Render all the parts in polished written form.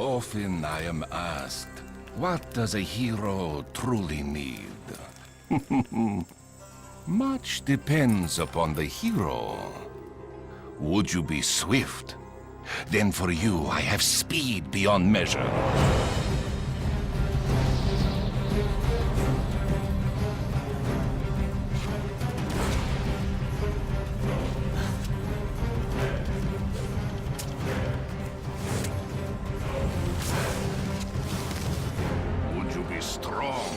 Often I am asked, what does a hero truly need? Much depends upon the hero. Would you be swift? Then for you I have speed beyond measure. Strong.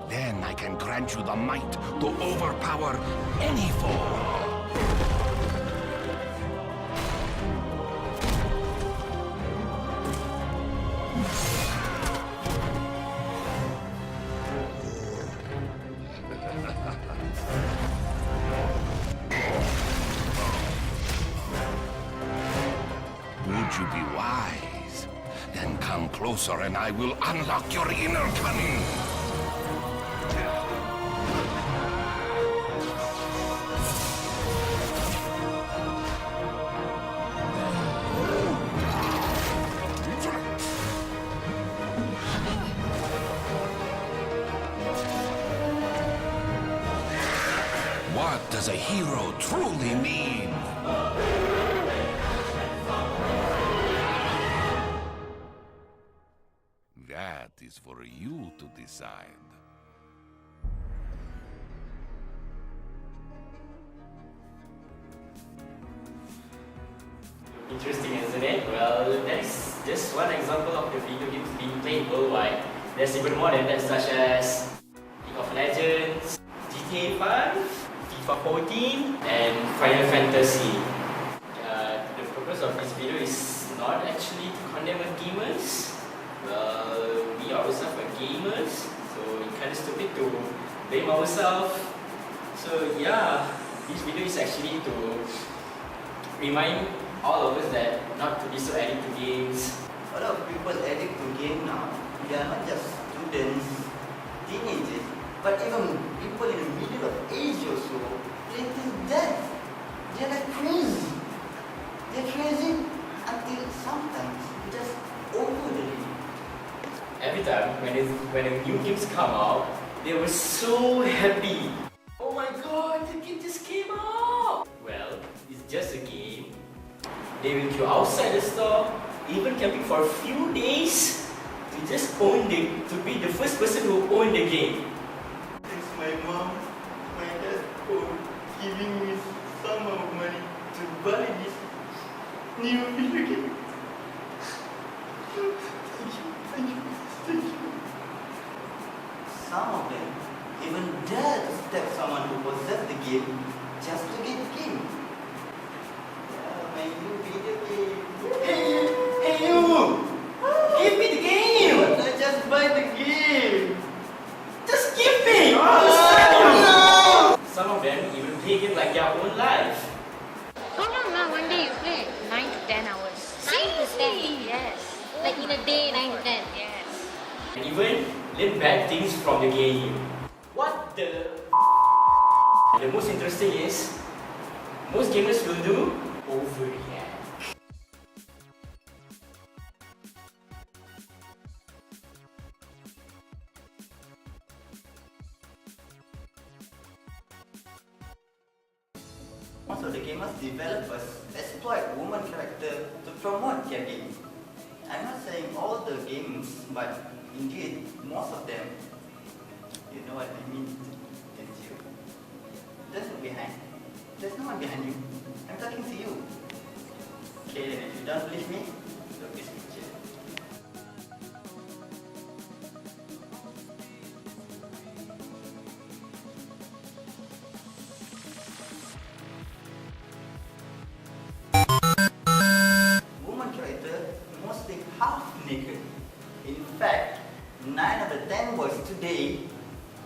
Then I can grant you the might to overpower any foe. Would you be wise? Then come closer and I will unlock your inner cunning. What does a hero truly need? That is for you to decide. Interesting, isn't it? Well, that's just one example of the video games being played worldwide. There's even more than that, such as League of Legends, GTA 5, FIFA 14, and Final Fantasy. The purpose of this video is not actually to condemn gamers. Well, we ourselves are gamers, so it's kind of stupid to blame ourselves. So yeah, this video is actually to remind all of us that not to be so addicted to games. A lot of people addict to game now. They are not just students, teenagers, but even people in the middle of age or so play till death. They're like crazy. They're crazy until sometimes just over the limit. Every time when the new games come out, they were so happy. Oh my god, the game just came out! Well, it's just a game. They will queue outside the store, even camping for a few days to just to be the first person who owned the game. Thanks my mom, my dad for giving me some of money to buy this new video game. Thank you. Some of them even dare to stab someone who possessed the game just to get the game. My new video game. Hey you! Give me the game! I just buy the game. Just give me! No! Some of them even play it like their own life. How long now? One day you play 9 to 10 hours. 9 to 10? Yes. Like in a day, 9 to 10. Yes. And even learn bad things from the game. What the? And the most interesting is, most gamers will do overreact. Most of the gamers developers exploit woman character to promote their games. I'm not saying all the games, but indeed most of them. You know what I mean, don't you? Just look behind. There's no one behind you. I'm talking to you. Okay, then if you don't believe me, look this picture. Woman character mostly half naked. In fact, 9 out of 10 boys today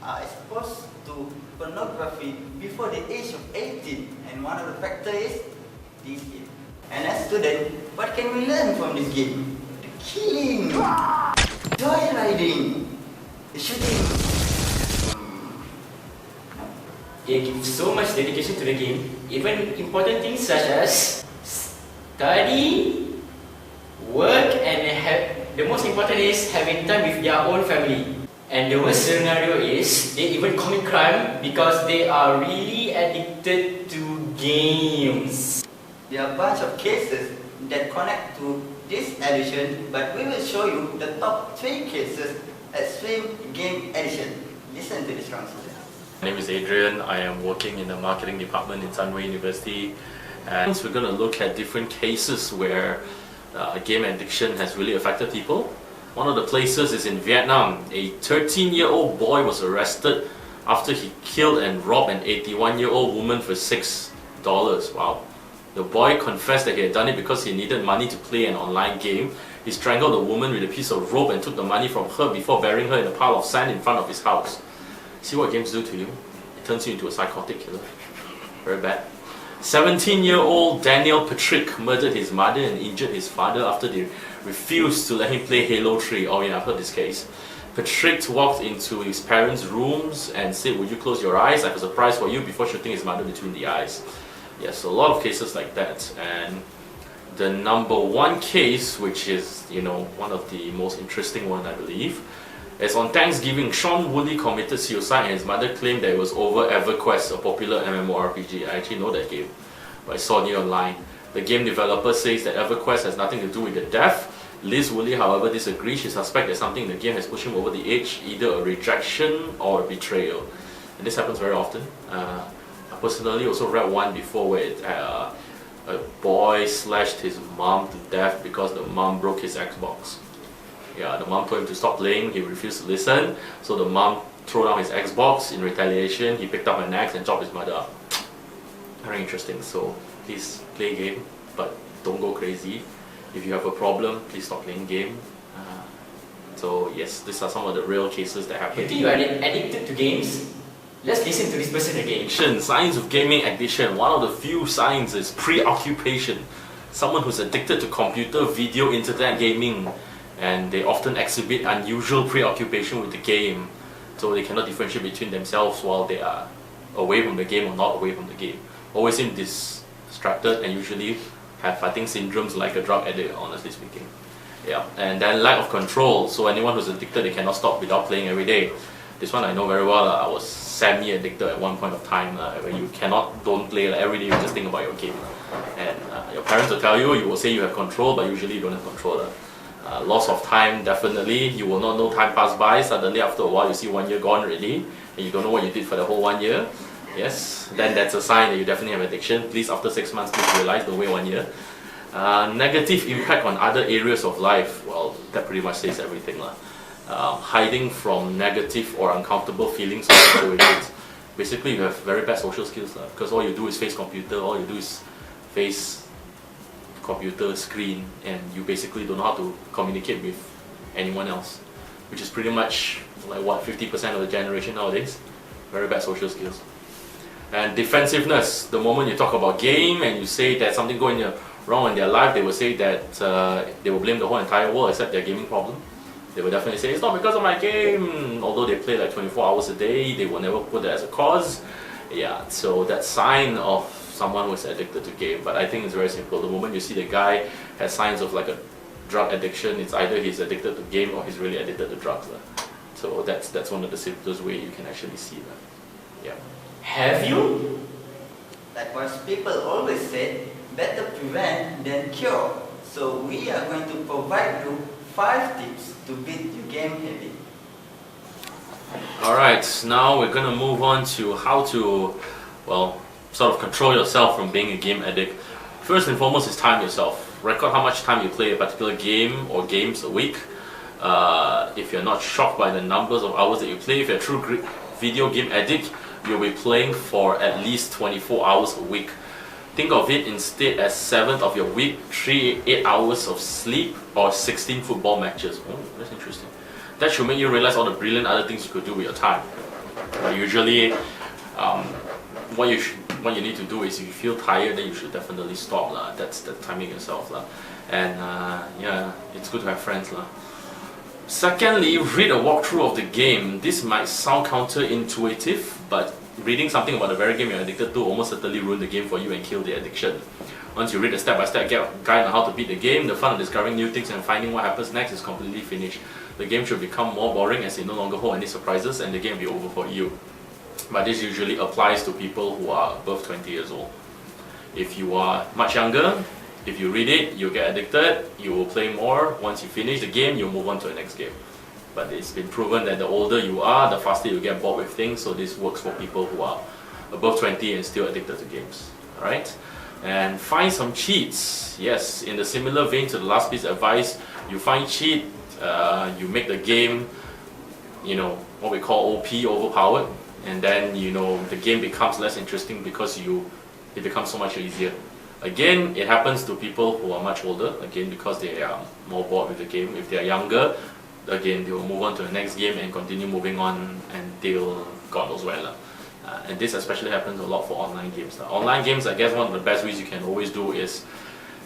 are exposed to pornography before the age of 18, and one of the factors is this game. And as students, what can we learn from this game? The killing, joyriding, the shooting. They give so much dedication to the game, even important things such as study, work, and the most important is having time with their own family. And the worst scenario is they even commit crime because they are really addicted to games. There are a bunch of cases that connect to this addiction, but we will show you the top 3 cases extreme game addiction. Listen to this counselor. My name is Adrian. I am working in the marketing department in Sunway University, and we're going to look at different cases where game addiction has really affected people. One of the places is in Vietnam. A 13-year-old boy was arrested after he killed and robbed an 81-year-old woman for $6. Wow. The boy confessed that he had done it because he needed money to play an online game. He strangled the woman with a piece of rope and took the money from her before burying her in a pile of sand in front of his house. See what games do to you? It turns you into a psychotic killer. Very bad. 17-year-old Daniel Patrick murdered his mother and injured his father after they refused to let him play Halo 3. Oh yeah, I've heard this case. Patrick walked into his parents' rooms and said, "Would you close your eyes? I have a surprise for you," before shooting his mother between the eyes. Yes, so a lot of cases like that. And the number one case, which is, one of the most interesting one, I believe, is on Thanksgiving. Sean Woolley committed suicide and his mother claimed that it was over EverQuest, a popular MMORPG. I actually know that game, but I saw it online. The game developer says that EverQuest has nothing to do with the death. Liz Woolley, however, disagrees. She suspects that something in the game has pushed him over the edge, either a rejection or a betrayal. And this happens very often. I personally also read one before where a boy slashed his mom to death because the mom broke his Xbox. Yeah, the mom told him to stop playing, he refused to listen, so the mom threw down his Xbox. In retaliation, he picked up an axe and chopped his mother up. Very interesting. So please play a game, but don't go crazy. If you have a problem, please stop playing game. So yes, these are some of the real cases that happen. You think you are addicted to games? Let's listen to this person again. Signs of gaming addiction. One of the few signs is preoccupation. Someone who's addicted to computer, video, internet gaming, and they often exhibit unusual preoccupation with the game, so they cannot differentiate between themselves while they are away from the game or not away from the game. Always seem distracted and usually have fighting syndromes like a drug addict, honestly speaking. Yeah, and then lack of control. So anyone who's addicted, they cannot stop without playing every day. This one I know very well. I was semi-addicted at one point of time, where you don't play every day, you just think about your game. And your parents will tell you, you will say you have control, but usually you don't have control. Loss of time, definitely. You will not know time pass by. Suddenly after a while you see 1 year gone already, and you don't know what you did for the whole 1 year. Yes, then that's a sign that you definitely have addiction. Please, after 6 months, please realize, don't wait 1 year. Negative impact on other areas of life. Well, that pretty much says everything. Hiding from negative or uncomfortable feelings with it. Basically, you have very bad social skills, because all you do is face computer, all you do is face computer screen, and you basically don't know how to communicate with anyone else, which is pretty much like what, 50% of the generation nowadays. Very bad social skills. And defensiveness. The moment you talk about game and you say that something going wrong in their life, they will say that they will blame the whole entire world except their gaming problem. They will definitely say, it's not because of my game. Although they play like 24 hours a day, they will never put that as a cause. Yeah, so that's sign of someone who is addicted to game. But I think it's very simple. The moment you see the guy has signs of like a drug addiction, it's either he's addicted to game or he's really addicted to drugs. So that's one of the simplest way you can actually see that. Yeah. Have you? Likewise, people always say, better prevent than cure. So we are going to provide you 5 tips to beat your game habit. Alright, now we're going to move on to how to, sort of control yourself from being a game addict. First and foremost is time yourself. Record how much time you play a particular game or games a week. If you're not shocked by the numbers of hours that you play, if you're a true video game addict, you'll be playing for at least 24 hours a week. Think of it instead as 7th of your week, 8 hours of sleep, or 16 football matches. Oh, that's interesting. That should make you realize all the brilliant other things you could do with your time. Usually, what you need to do is if you feel tired, then you should definitely stop. That's the timing yourself. And yeah, it's good to have friends. Secondly, read a walkthrough of the game. This might sound counterintuitive, but reading something about the very game you're addicted to almost certainly ruin the game for you and kill the addiction. Once you read the step-by-step guide on how to beat the game, the fun of discovering new things and finding what happens next is completely finished. The game should become more boring as it no longer hold any surprises and the game will be over for you. But this usually applies to people who are above 20 years old. If you are much younger, if you read it, you'll get addicted, you will play more. Once you finish the game, you'll move on to the next game. But it's been proven that the older you are, the faster you get bored with things, so this works for people who are above 20 and still addicted to games. Alright? And find some cheats. Yes, in the similar vein to the last piece of advice, you find cheat, you make the game, what we call OP, overpowered, and then the game becomes less interesting because it becomes so much easier. Again, it happens to people who are much older, again because they are more bored with the game. If they are younger, again they will move on to the next game and continue moving on until God knows where. And this especially happens a lot for online games. Online games, I guess one of the best ways you can always do is,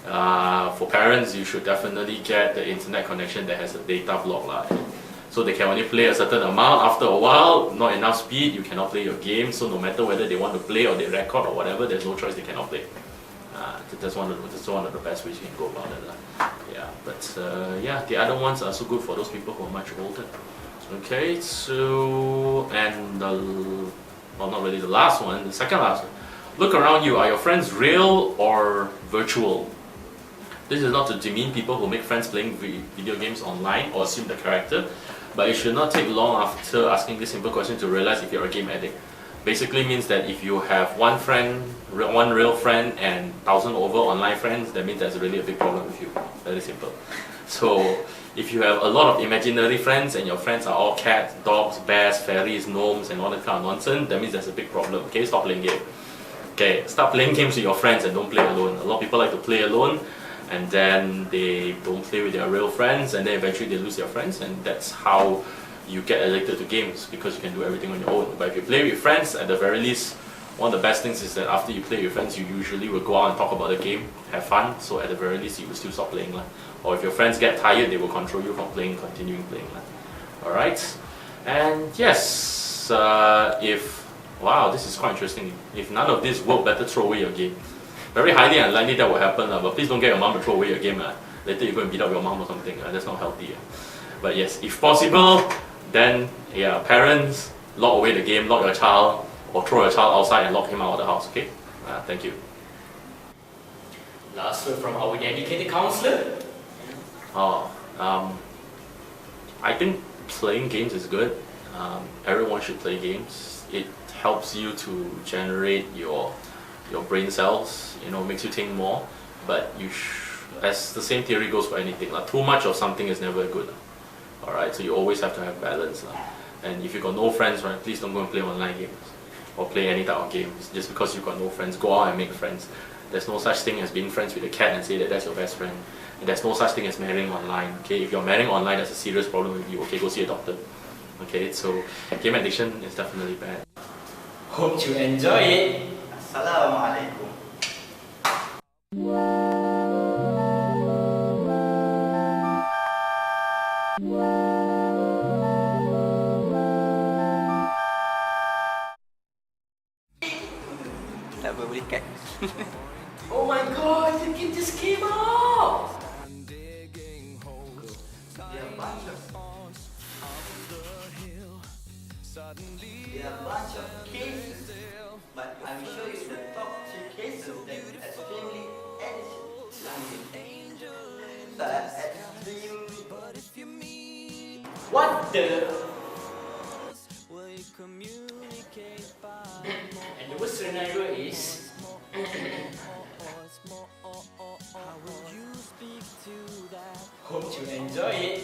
for parents, you should definitely get the internet connection that has a data block. So they can only play a certain amount. After a while, not enough speed, you cannot play your game. So no matter whether they want to play or they record or whatever, there's no choice, they cannot play. That's one of the best ways you can go about it. Yeah, but the other ones are so good for those people who are much older. Okay, so, and well, not really the last one, the second last one. Look around you, are your friends real or virtual? This is not to demean people who make friends playing video games online or assume the character, but it should not take long after asking this simple question to realize if you're a game addict. Basically means that if you have one real friend and 1,000 over online friends, that means there's really a big problem with you. Very simple. So if you have a lot of imaginary friends and your friends are all cats, dogs, bears, fairies, gnomes and all that kind of nonsense, that means there's a big problem. Okay, stop playing games. Okay, start playing games with your friends and don't play alone. A lot of people like to play alone and then they don't play with their real friends and then eventually they lose their friends, and that's how you get addicted to games, because you can do everything on your own. But if you play with friends, at the very least, one of the best things is that after you play with friends, you usually will go out and talk about the game, have fun, so at the very least you will still stop playing. Or if your friends get tired, they will control you from continuing playing. Alright? And yes, wow, this is quite interesting. If none of this work, better throw away your game. Very highly unlikely that will happen, but please don't get your mom to throw away your game. Later you go and beat up your mom or something. That's not healthy. But yes, if possible, then parents, lock away the game, lock your child, or throw your child outside and lock him out of the house, okay? Thank you. Last word from our dedicated counselor. I think playing games is good. Everyone should play games. It helps you to generate your brain cells, makes you think more. But as the same theory goes for anything, too much of something is never good. Alright, so you always have to have balance. And if you got no friends, right, please don't go and play online games or play any type of games. Just because you got no friends, go out and make friends. There's no such thing as being friends with a cat and say that that's your best friend. And there's no such thing as marrying online. Okay, if you're marrying online, that's a serious problem with you. Okay, go see a doctor. Okay, so game addiction is definitely bad. Hope you enjoy it. Assalamualaikum. Tak berberikat. Oh my god, the game just came out! There are a bunch of cases, but I'm sure you the top 3 cases that extremely addiction. What the? And the worst scenario is hope you enjoy it.